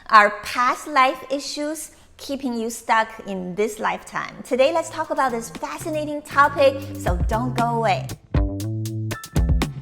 Are past life issues keeping you stuck in this lifetime? Today, let's talk about this fascinating topic, so don't go away.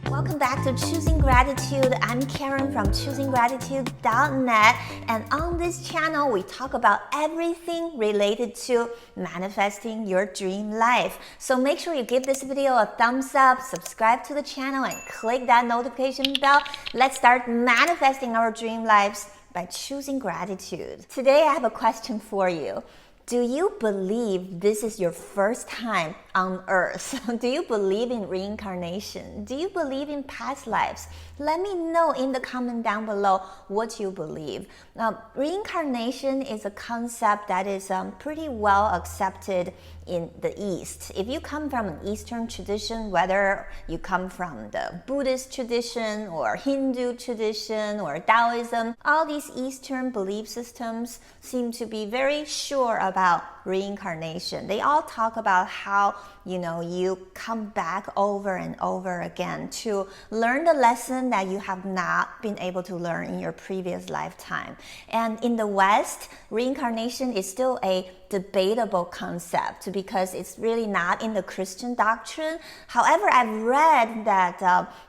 Welcome back to Choosing Gratitude. I'm Karen from ChoosingGratitude.net, and on this channel, we talk about everything related to manifesting your dream life. So make sure you give this video a thumbs up, subscribe to the channel, and click that notification bell. Let's start manifesting our dream lives by choosing gratitude. Today, I have a question for you. Do you believe this is your first time on earth? Do you believe in reincarnation? Do you believe in past lives? Let me know in the comment down below what you believe. Now, reincarnation is a concept that is pretty well accepted in the East. If you come from an Eastern tradition, whether you come from the Buddhist tradition or Hindu tradition or Taoism, all these Eastern belief systems seem to be very sure about reincarnation. They all talk about how you come back over and over again to learn the lesson that you have not been able to learn in your previous lifetime. And in the West, reincarnation is still a debatable concept because it's really not in the Christian doctrine. However, I've read that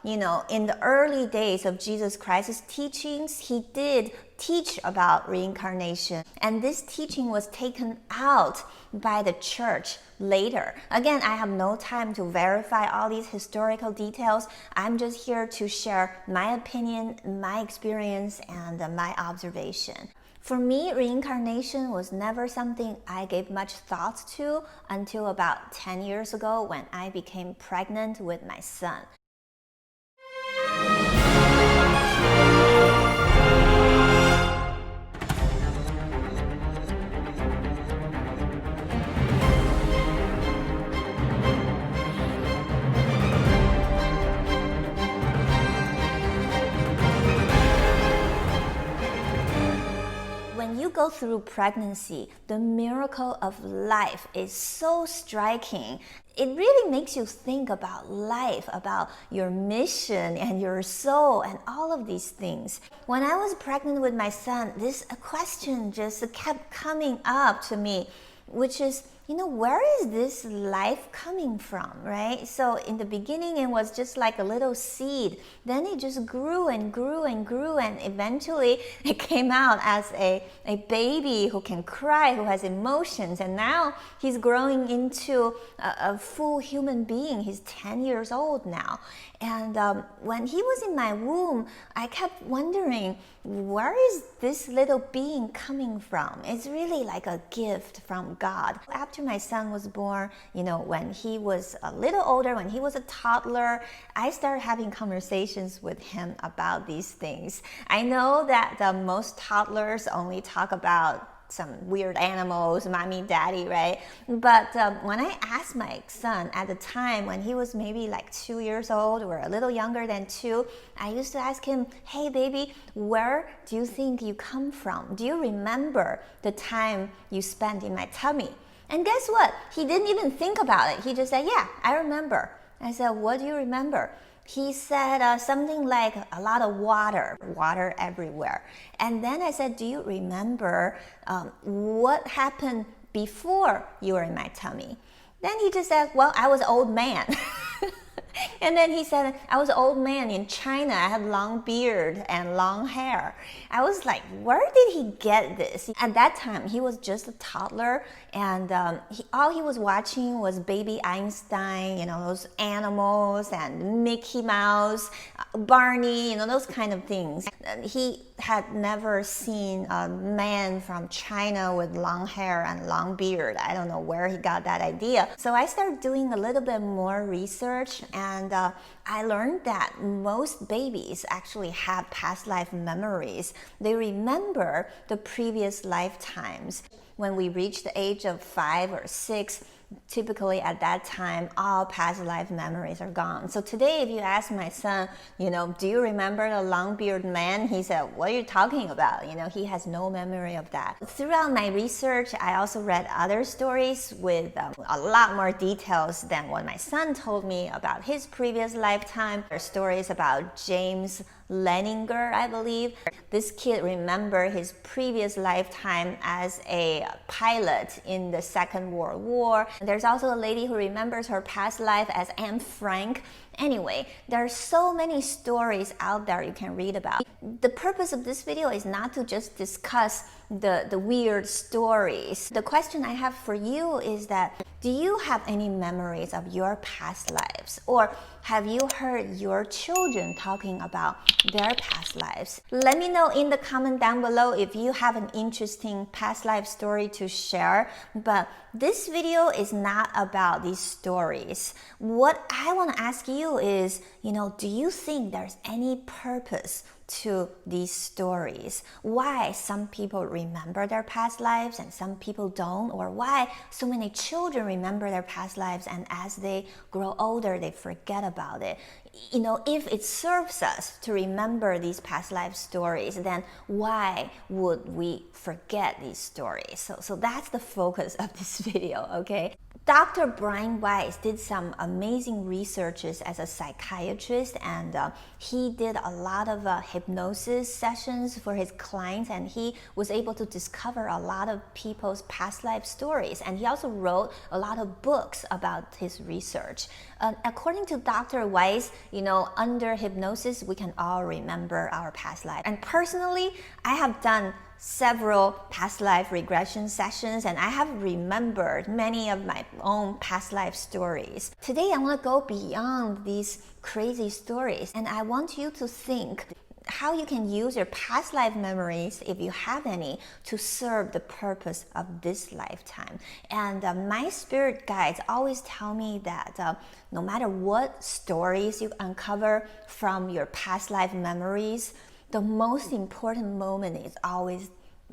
in the early days of Jesus Christ's teachings, he did teach about reincarnation, and this teaching was taken out by the church later. Again, I have no time to verify all these historical details. I'm just here to share my opinion, my experience, and my observation. For me, reincarnation was never something I gave much thought to until about 10 years ago when I became pregnant with my son. When you go through pregnancy, the miracle of life is so striking. It really makes you think about life, about your mission and your soul and all of these things. When I was pregnant with my son, this question just kept coming up to me, which is, where is this life coming from, right? So in the beginning, it was just like a little seed. Then it just grew and grew and grew, and eventually it came out as a baby who can cry, who has emotions, and now he's growing into a full human being. He's 10 years old now. And when he was in my womb, I kept wondering, where is this little being coming from? It's really like a gift from God. After my son was born, when he was a little older, when he was a toddler, I started having conversations with him about these things. I know that most toddlers only talk about some weird animals, mommy, daddy, right? But when I asked my son at the time, when he was maybe like 2 years old or a little younger than 2, I used to ask him, hey baby, where do you think you come from? Do you remember the time you spent in my tummy? And guess what? He didn't even think about it. He just said, yeah, I remember. I said, what do you remember? He said something like a lot of water everywhere. And then I said, do you remember what happened before you were in my tummy? Then he just said, well, I was an old man. And then he said, I was an old man in China. I had long beard and long hair. I was like, where did he get this? At that time, he was just a toddler, and all he was watching was Baby Einstein, those animals, and Mickey Mouse, Barney, those kind of things. He had never seen a man from China with long hair and long beard. I don't know where he got that idea. So I started doing a little bit more research, and I learned that most babies actually have past life memories. They remember the previous lifetimes. When we reach the age of 5 or 6, typically at that time, all past life memories are gone. So today, if you ask my son, do you remember the long-bearded man? He said, what are you talking about? He has no memory of that. Throughout my research, I also read other stories with a lot more details than what my son told me about his previous lifetime. There are stories about James Leninger, I believe. This kid remembered his previous lifetime as a pilot in the Second World War. There's also a lady who remembers her past life as Anne Frank. Anyway, there are so many stories out there you can read about. The purpose of this video is not to just discuss the weird stories. The question I have for you is that, do you have any memories of your past lives? Or have you heard your children talking about their past lives? Let me know in the comment down below if you have an interesting past life story to share. But this video is not about these stories. What I want to ask you is, do you think there's any purpose to these stories? Why some people remember their past lives and some people don't? Or why so many children remember their past lives and as they grow older they forget about it? If it serves us to remember these past life stories, then why would we forget these stories? So that's the focus of this video, okay? Dr. Brian Weiss did some amazing researches as a psychiatrist, and he did a lot of hypnosis sessions for his clients, and he was able to discover a lot of people's past life stories. And he also wrote a lot of books about his research. According to Dr. Weiss, under hypnosis, we can all remember our past life. And personally, I have done several past life regression sessions, and I have remembered many of my own past life stories. Today, I want to go beyond these crazy stories, and I want you to think how you can use your past life memories, if you have any, to serve the purpose of this lifetime. And my spirit guides always tell me that no matter what stories you uncover from your past life memories, the most important moment is always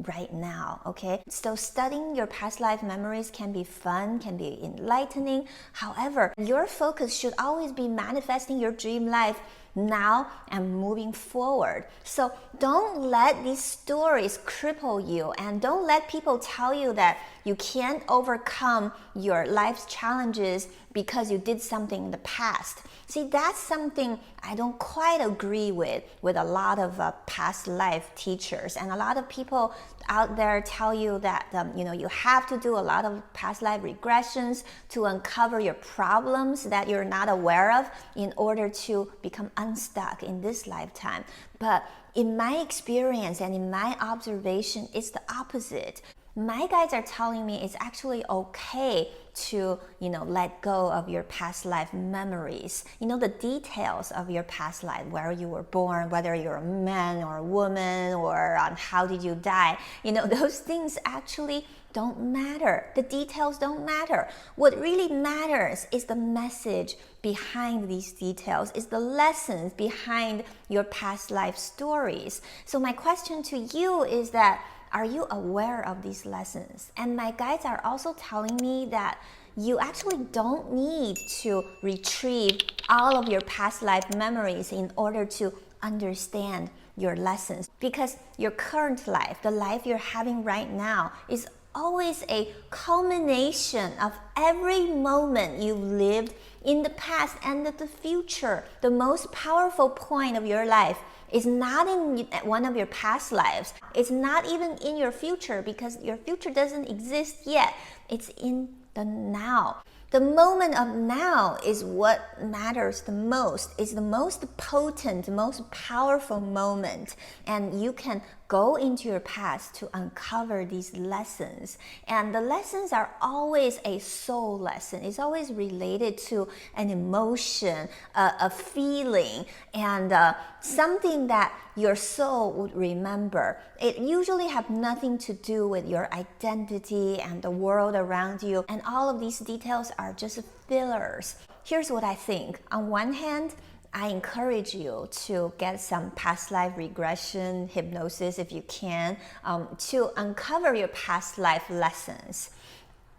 right now, okay? So studying your past life memories can be fun, can be enlightening. However, your focus should always be manifesting your dream life now and moving forward. So don't let these stories cripple you, and don't let people tell you that you can't overcome your life's challenges because you did something in the past. See, that's something I don't quite agree with a lot of past life teachers. And a lot of people out there tell you that you have to do a lot of past life regressions to uncover your problems that you're not aware of in order to become unstuck in this lifetime. But in my experience and in my observation, it's the opposite. My guides are telling me it's actually okay to, let go of your past life memories. The details of your past life, where you were born, whether you're a man or a woman, or how did you die. Those things actually don't matter. The details don't matter. What really matters is the message behind these details, is the lessons behind your past life stories. So my question to you is that, are you aware of these lessons? And my guides are also telling me that you actually don't need to retrieve all of your past life memories in order to understand your lessons, because your current life, the life you're having right now, is always a culmination of every moment you lived in the past and the future. The most powerful point of your life is not in one of your past lives. It's not even in your future, because your future doesn't exist yet. It's in the now. The moment of now is what matters the most. It's the most potent, most powerful moment. And you can go into your past to uncover these lessons. And the lessons are always a soul lesson. It's always related to an emotion, a feeling, and something that your soul would remember. It usually have nothing to do with your identity and the world around you. And all of these details are just fillers. Here's what I think. On one hand, I encourage you to get some past life regression hypnosis if you can, to uncover your past life lessons.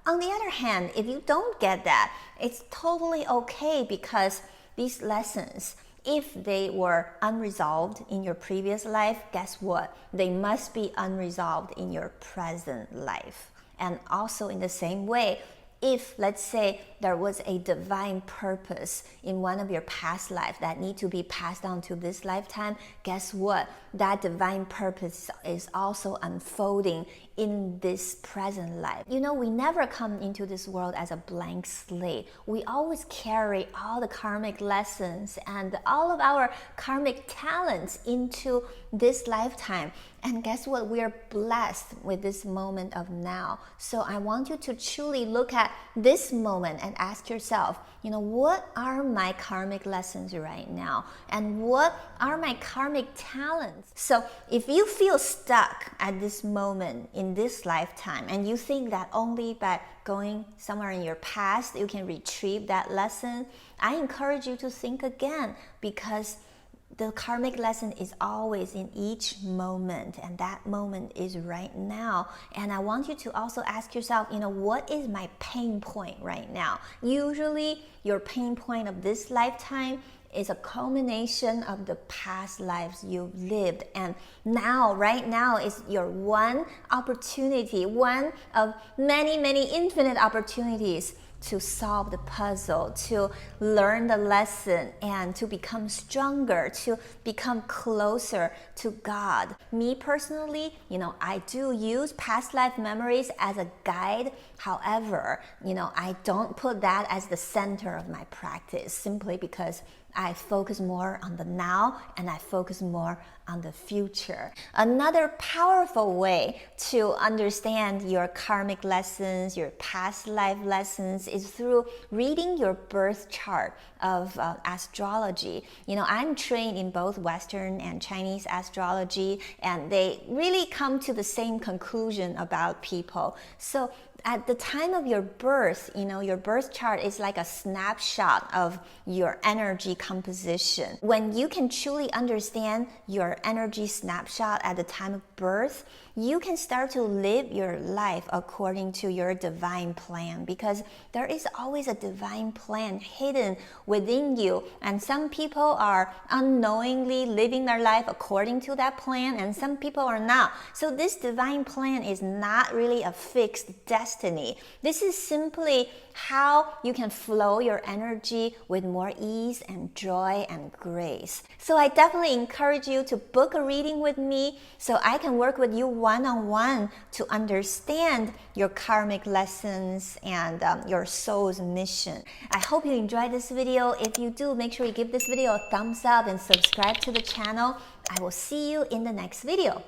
On the other hand, if you don't get that, it's totally okay, because these lessons, if they were unresolved in your previous life, guess what? They must be unresolved in your present life. And also in the same way, if, let's say, there was a divine purpose in one of your past lives that need to be passed on to this lifetime, guess what? That divine purpose is also unfolding in this present life. You know, we never come into this world as a blank slate. We always carry all the karmic lessons and all of our karmic talents into this lifetime. And guess what? We are blessed with this moment of now. So I want you to truly look at this moment and ask yourself, you know, what are my karmic lessons right now? And what are my karmic talents? So if you feel stuck at this moment in this lifetime, and you think that only by going somewhere in your past you can retrieve that lesson, I encourage you to think again, because the karmic lesson is always in each moment, and that moment is right now. And I want you to also ask yourself, you know, what is my pain point right now? Usually your pain point of this lifetime is a culmination of the past lives you've lived, and now, right now, is your one opportunity, one of many, many infinite opportunities to solve the puzzle, to learn the lesson, and to become stronger, to become closer to God. Me personally, you know, I do use past life memories as a guide. However, you know, I don't put that as the center of my practice, simply because I focus more on the now and I focus more on the future. Another powerful way to understand your karmic lessons, your past life lessons, is through reading your birth chart of astrology. You know, I'm trained in both Western and Chinese astrology, and they really come to the same conclusion about people. So at the time of your birth, you know, your birth chart is like a snapshot of your energy composition. When you can truly understand your energy snapshot at the time of birth, you can start to live your life according to your divine plan, because there is always a divine plan hidden within you. And some people are unknowingly living their life according to that plan, and some people are not. So this divine plan is not really a fixed destiny. This is simply how you can flow your energy with more ease and joy and grace. So I definitely encourage you to book a reading with me so I can work with you one-on-one to understand your karmic lessons and your soul's mission. I hope you enjoyed this video. If you do, make sure you give this video a thumbs up and subscribe to the channel. I will see you in the next video.